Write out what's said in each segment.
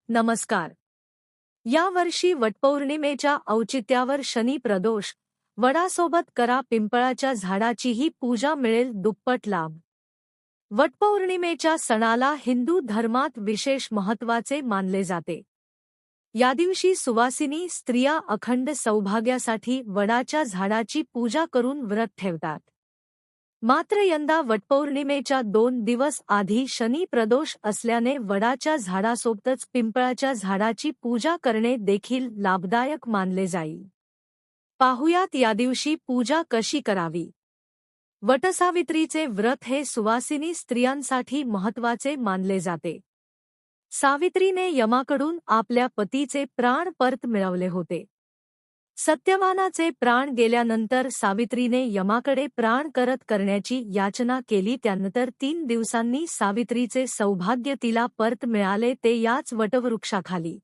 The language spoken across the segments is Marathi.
नमस्कार. या वर्षी वटपौर्णिमेच्या औचित्यावर शनी प्रदोष, वडासोबत करा पिंपळाच्या झाडाचीही पूजा, मिळेल दुप्पट लाभ. वटपौर्णिमेच्या सणाला हिंदू धर्मात विशेष महत्त्वाचे मानले जाते. या दिवशी सुवासिनी स्त्रिया अखंड सौभाग्यासाठी वडाच्या झाडाची पूजा करून व्रत ठेवतात. मात्र यंदा वटपौर्णिमेच्या 2 दिवस आधी शनी प्रदोष असल्याने वडाच्या झाडासोबतच पिंपळाच्या झाडाची पूजा करणे देखील लाभदायक मानले जाईल. पाहुयात या दिवशी पूजा कशी करावी. वटसावित्रीचे व्रत हे सुवासिनी स्त्रियांसाठी महत्त्वाचे मानले जाते. सावित्रीने यमाकडून आपल्या पतीचे प्राण परत मिळवले होते. सत्यवानाचे प्राण गेल्यानंतर सावित्रीने यमाकडे प्राण परत करण्याची याचना केली. त्यानंतर 3 दिवसांनी सावित्रीचे सौभाग्य तिला परत मिळाले, ते याच वटवृक्षाखाली.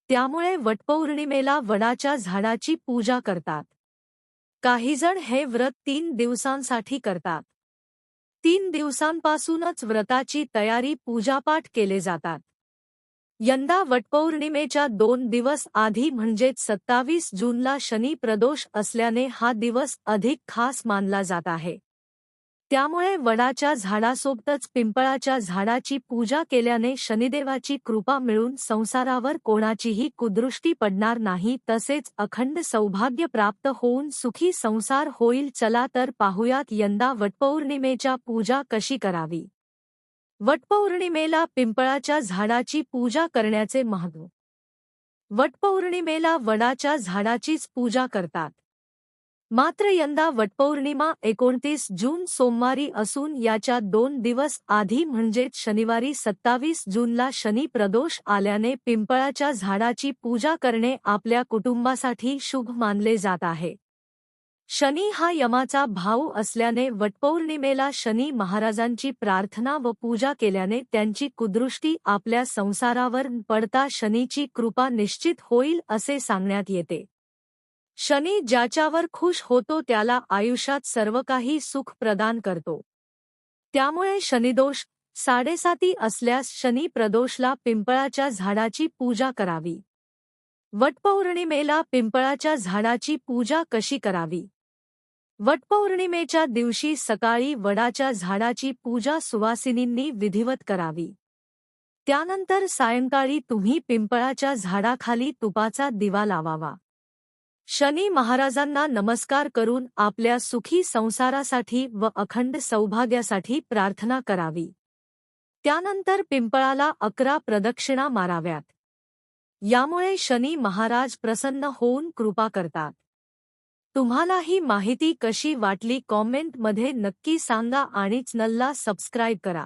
त्यामुळे वटपौर्णिमेला वडाच्या झाडाची पूजा करतात. काहीजण हे व्रत 3 दिवसांसाठी करतात. 3 दिवसांपासूनच व्रताची तयारी, पूजापाठ केले जातात. यंदा वटपौर्णिमेच्या 2 दिवस आधी म्हणजेच 27 जूनला शनी प्रदोष असल्याने हा दिवस अधिक खास मानला जात आहे. त्यामुळे वडाच्या झाडासोबतच पिंपळाच्या झाडाची पूजा केल्याने शनिदेवाची कृपा मिळून संसारावर कोणाचीही कुदृष्टी पडणार नाही, तसेच अखंड सौभाग्य प्राप्त होऊन सुखी संसार होईल. चला तर पाहुयात यंदा वटपौर्णिमेच्या पूजा कशी करावी. वटपौर्णिमेला पिंपळाच्या झाडाची पूजा करण्याचे महत्त्व. वटपौर्णिमेला वडाच्या झाडाचीच पूजा करतात. मात्र यंदा वटपौर्णिमा 29 जून सोमवारी असून याच्या 2 दिवस आधी म्हणजेच शनिवारी 27 जूनला शनी प्रदोष आल्याने पिंपळाच्या झाडाची पूजा करणे आपल्या कुटुंबासाठी शुभ मानले जात आहे. शनी हा यमाचा भाऊ असल्याने वटपौर्णिमेला शनी महाराजांची प्रार्थना व पूजा केल्याने त्यांची कुदृष्टी आपल्या संसारावर पडता शनीची कृपा निश्चित होईल असे सांगण्यात येते. शनी ज्याच्यावर खुश होतो त्याला आयुष्यात सर्व काही सुख प्रदान करतो. त्यामुळे शनिदोष 7.5 असल्यास शनी प्रदोषला पिंपळाच्या झाडाची पूजा करावी. वटपौर्णिमेला पिंपळाच्या झाडाची पूजा कशी करावी. वटपौर्णिमेच्या दिवशी सकाळी वडाच्या झाडाची पूजा सुवासिनींनी विधिवत करावी. त्यानंतर सायंकाळी तुम्ही पिंपळाच्या झाडाखाली तुपाचा दिवा लावावा. शनी महाराजांना नमस्कार करून आपल्या सुखी संसारासाठी व अखंड सौभाग्यासाठी प्रार्थना करावी. त्यानंतर पिंपळाला 11 प्रदक्षिणा माराव्यात. यामुळे शनी महाराज प्रसन्न होऊन कृपा करतात. तुम्हाला ही माहिती कशी वाटली कॉमेंटमध्ये नक्की सांगा आणि चॅनलला सबस्क्राईब करा.